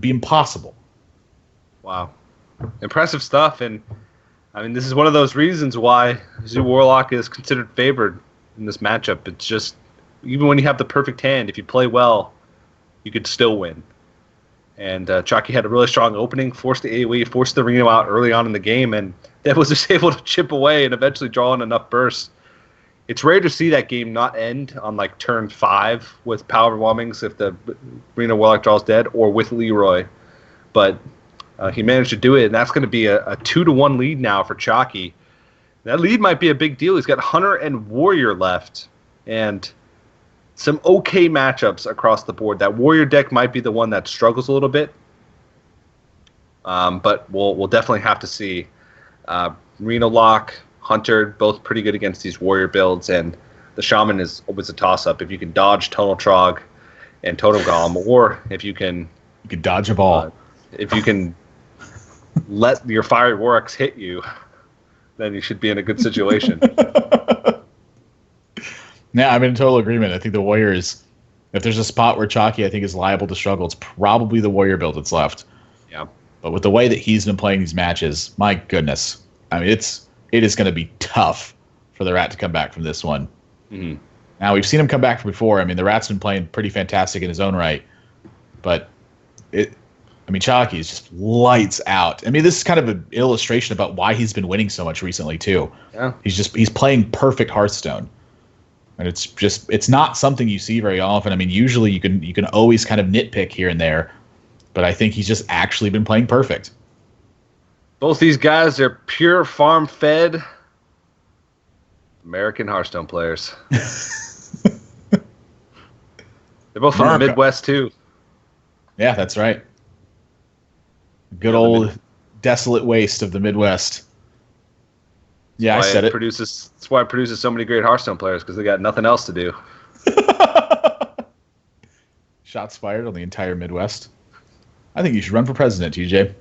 be impossible. Wow. Impressive stuff. And, I mean, this is one of those reasons why Zoo Warlock is considered favored in this matchup. It's just, even when you have the perfect hand, if you play well, you could still win. And Chakki had a really strong opening, forced the AoE, forced the Reno out early on in the game, and Dev was just able to chip away and eventually draw in enough bursts. It's rare to see that game not end on like turn 5 with power overwhelmings if the Reno Warlock draws dead, or with Leroy. But he managed to do it, and that's going to be a 2-1 lead now for Chakki. That lead might be a big deal. He's got Hunter and Warrior left, and some okay matchups across the board. That Warrior deck might be the one that struggles a little bit, but we'll definitely have to see. Reno Lock, Hunter, both pretty good against these Warrior builds, and the Shaman is always a toss-up. If you can dodge Tonal Trog and Totem Golem, or if you can dodge a ball. If you can let your Fiery Warwicks hit you, then you should be in a good situation. Yeah, I'm in total agreement. I think the Warriors, if there's a spot where Chakki I think is liable to struggle, it's probably the Warrior build that's left. Yeah. But with the way that he's been playing these matches, my goodness. I mean, it is going to be tough for the Rat to come back from this one. Mm-hmm. Now, we've seen him come back from before. I mean, the Rat's been playing pretty fantastic in his own right. But Chakki is just lights out. I mean, this is kind of an illustration about why he's been winning so much recently, too. Yeah. He's playing perfect Hearthstone. And it's not something you see very often. I mean, usually you can always kind of nitpick here and there, but I think he's just actually been playing perfect. Both these guys are pure farm-fed American Hearthstone players. They're both from the Midwest, too. Yeah, that's right. Good old desolate waste of the Midwest. Yeah, I said it. That's why it produces so many great Hearthstone players, because they got nothing else to do. Shots fired on the entire Midwest. I think you should run for president, TJ.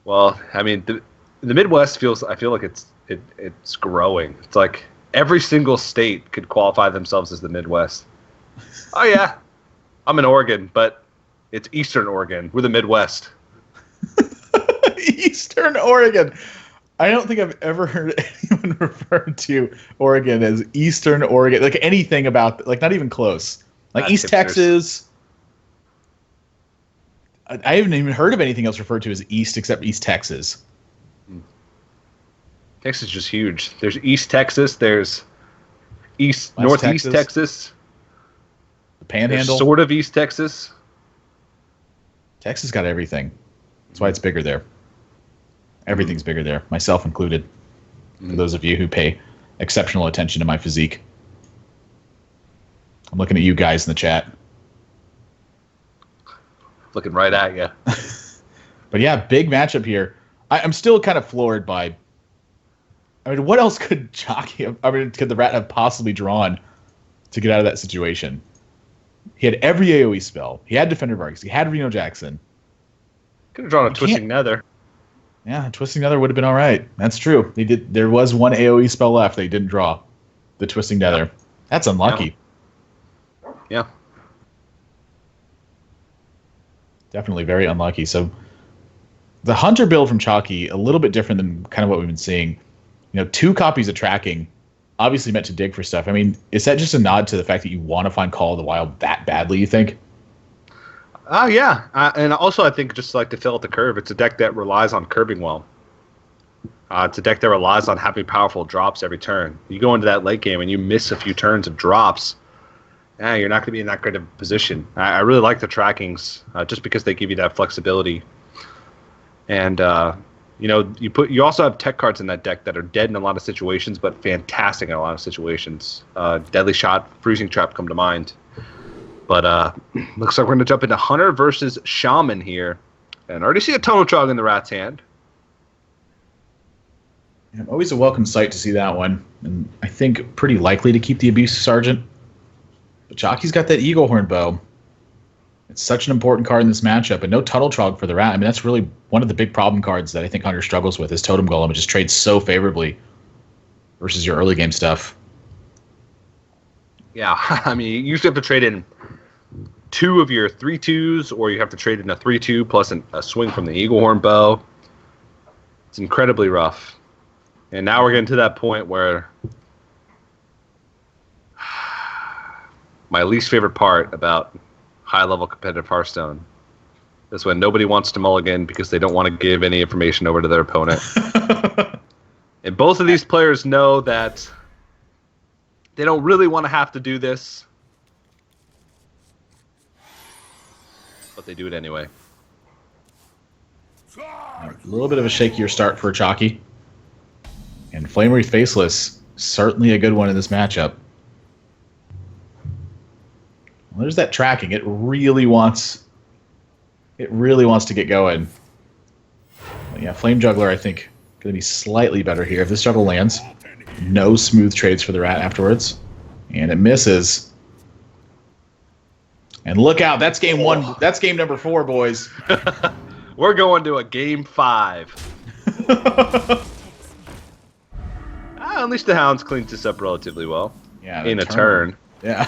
Well, I mean, the Midwest I feel like it's growing. It's like every single state could qualify themselves as the Midwest. Oh yeah, I'm in Oregon, but it's Eastern Oregon. We're the Midwest. Eastern Oregon. I don't think I've ever heard anyone refer to Oregon as Eastern Oregon. Like anything about, like not even close. Like East Texas. I haven't even heard of anything else referred to as East except East Texas. Texas is just huge. There's East Texas. There's Northeast Texas. The Panhandle. There's sort of East Texas. Texas got everything. That's why it's bigger there. Everything's bigger there, myself included. For those of you who pay exceptional attention to my physique. I'm looking at you guys in the chat. Looking right at you. But yeah, big matchup here. I'm still kind of floored by... I mean, what else could could the Rat have possibly drawn to get out of that situation? He had every AoE spell. He had Defender Vargas. He had Reno Jackson. Could have drawn a Twisting Nether. Yeah, Twisting Nether would have been all right. That's true. There was one AoE spell left that he didn't draw. The Twisting Nether. That's unlucky. Yeah. Definitely very unlucky. So the Hunter build from Chakki, a little bit different than kind of what we've been seeing. 2 copies of Tracking, obviously meant to dig for stuff. I mean, is that just a nod to the fact that you want to find Call of the Wild that badly, you think? Yeah. And also I think just like to fill out the curve, it's a deck that relies on curbing well. It's a deck that relies on having powerful drops every turn. You go into that late game and you miss a few turns of drops, you're not going to be in that great of a position. I really like the Trackings just because they give you that flexibility. And, you also have tech cards in that deck that are dead in a lot of situations, but fantastic in a lot of situations. Deadly Shot, Freezing Trap come to mind. But looks like we're going to jump into Hunter versus Shaman here. And I already see a Tonal Trog in the Rat's hand. Yeah, always a welcome sight to see that one. And I think pretty likely to keep the Abuse Sergeant. But Chakki's got that Eagle Horn bow. It's such an important card in this matchup. And no Tonal Trog for the Rat. I mean, that's really one of the big problem cards that I think Hunter struggles with is Totem Golem. It just trades so favorably versus your early game stuff. Yeah, I mean, you usually have to trade in 2 of your 3/2s, or you have to trade in a 3/2 plus a swing from the Eagle Horn bow. It's incredibly rough. And now we're getting to that point where my least favorite part about high-level competitive Hearthstone is when nobody wants to mulligan because they don't want to give any information over to their opponent. And both of these players know that they don't really want to have to do this, but they do it anyway. A little bit of a shakier start for Chakki. And Flame Wreath Faceless, certainly a good one in this matchup. Well, there's that tracking. It really wants to get going. But yeah, Flame Juggler, I think, going to be slightly better here. If this juggle lands, no smooth trades for the Rat afterwards. And it misses. And look out, that's game 1. That's game number 4, boys. We're going to a game 5. Unleash the Hounds cleans this up relatively well. Yeah, in a turn. Yeah.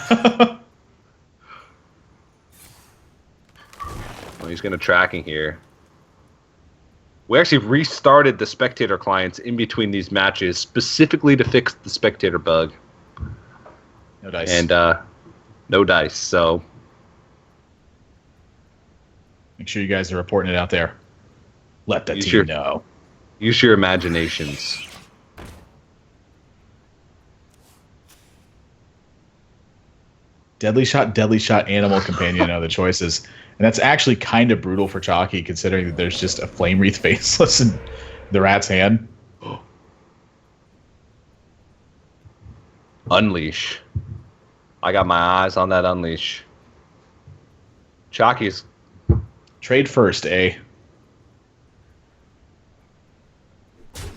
Well, he's going to tracking here. We actually restarted the spectator clients in between these matches specifically to fix the spectator bug. No dice. And no dice, so make sure you guys are reporting it out there. Let the team know. Use your imaginations. Deadly Shot, Animal Companion are the choices. And that's actually kind of brutal for Chakki, considering that there's just a Flame Wreath Faceless in the Rat's hand. Unleash. I got my eyes on that Unleash. Chakki's. Trade first, eh?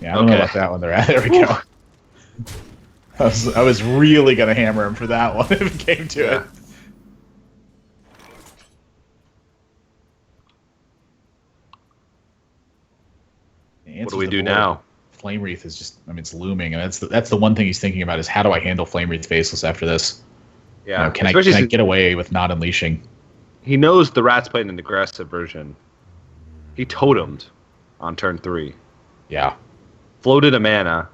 Yeah, I don't know about that one. There we go. I was really going to hammer him for that one if it came to it. What do we do now? Flame Wreath is just, I mean, it's looming. And that's the one thing he's thinking about is how do I handle Flame Wreath Faceless after this? Yeah. You know, can I get away with not unleashing? He knows the Rat's playing an aggressive version. He totemed on turn 3. Yeah. Floated a mana.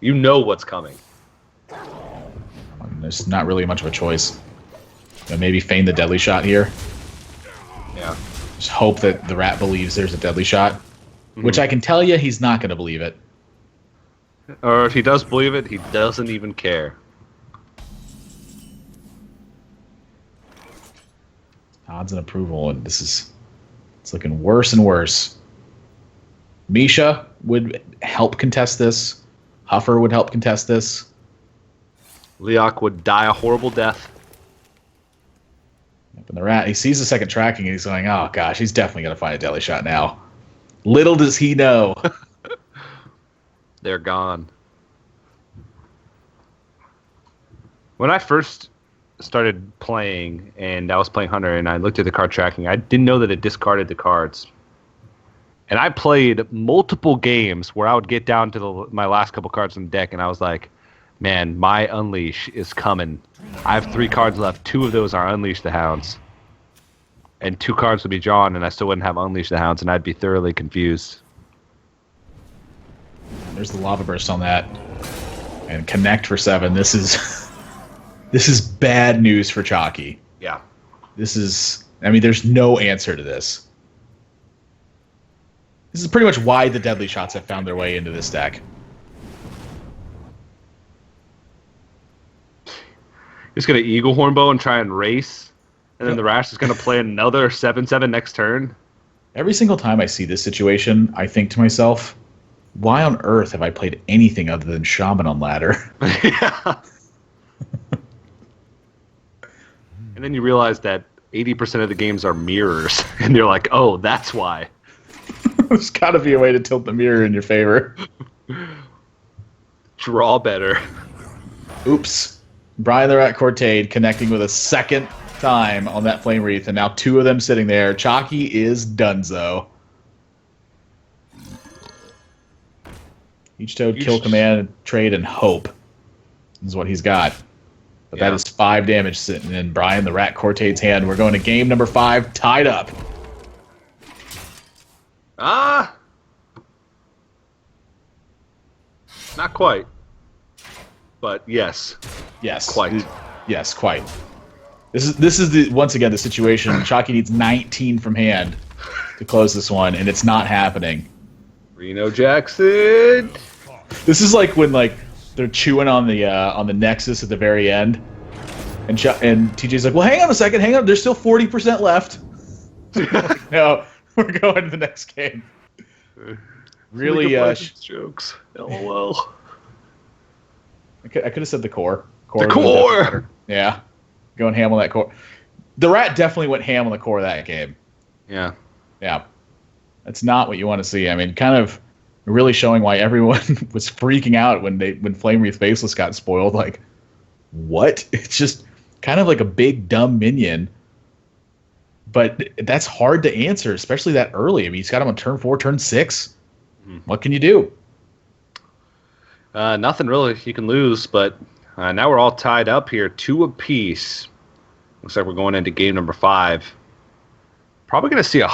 You know what's coming. There's not really much of a choice. But maybe feign the Deadly Shot here. Yeah. Just hope that the Rat believes there's a Deadly Shot. Mm-hmm. Which I can tell you he's not going to believe it. Or if he does believe it, he doesn't even care. Odds and approval, and it's looking worse and worse. Misha would help contest this. Huffer would help contest this. Leok would die a horrible death. And the Rat, he sees the second tracking and he's going, oh gosh, he's definitely going to find a Deadly Shot now. Little does he know. They're gone. When I first started playing, and I was playing Hunter, and I looked at the card tracking, I didn't know that it discarded the cards. And I played multiple games where I would get down to my last couple cards in the deck, and I was like, man, my Unleash is coming. I have 3 cards left. 2 of those are Unleash the Hounds. And 2 cards would be drawn, and I still wouldn't have Unleash the Hounds, and I'd be thoroughly confused. There's the Lava Burst on that. And connect for 7. This is bad news for Chakki. Yeah. There's no answer to this. This is pretty much why the Deadly Shots have found their way into this deck. He's going to Eagle Horn Bow and try and race, and then the Rash is going to play another 7/7 next turn. Every single time I see this situation, I think to myself, why on earth have I played anything other than Shaman on ladder? Yeah. And then you realize that 80% of the games are mirrors, and you're like, oh, that's why. There's got to be a way to tilt the mirror in your favor. Draw better. Oops. Brian the Rat Cortade connecting with a second time on that Flame Wreath, and now 2 of them sitting there. Chakki is donezo. Each toad, kill command, trade, and hope is what he's got. But that is 5 damage sitting in Brian the Rat Cortade's hand. We're going to game number 5, tied up. Not quite. But yes. Yes. Quite. Yes, quite. This is the once again the situation. Chakki needs 19 from hand to close this one, and it's not happening. Reno Jackson. This is like when they're chewing on the Nexus at the very end, and TJ's like, "Well, hang on a second, hang on. There's still 40% left." Like, no, we're going to the next game. Really, jokes. LOL. I could have said the core. The core. Yeah, going ham on that core. The Rat definitely went ham on the core of that game. Yeah. Yeah, that's not what you want to see. I mean, kind of really showing why everyone was freaking out when Flame Wreath Faceless got spoiled. Like, what? It's just kind of like a big dumb minion. But that's hard to answer, especially that early. I mean, he's got him on turn 4, turn 6. What can you do? Nothing really. You can lose, but now we're all tied up here, 2 apiece. Looks like we're going into game number 5. Probably going to see a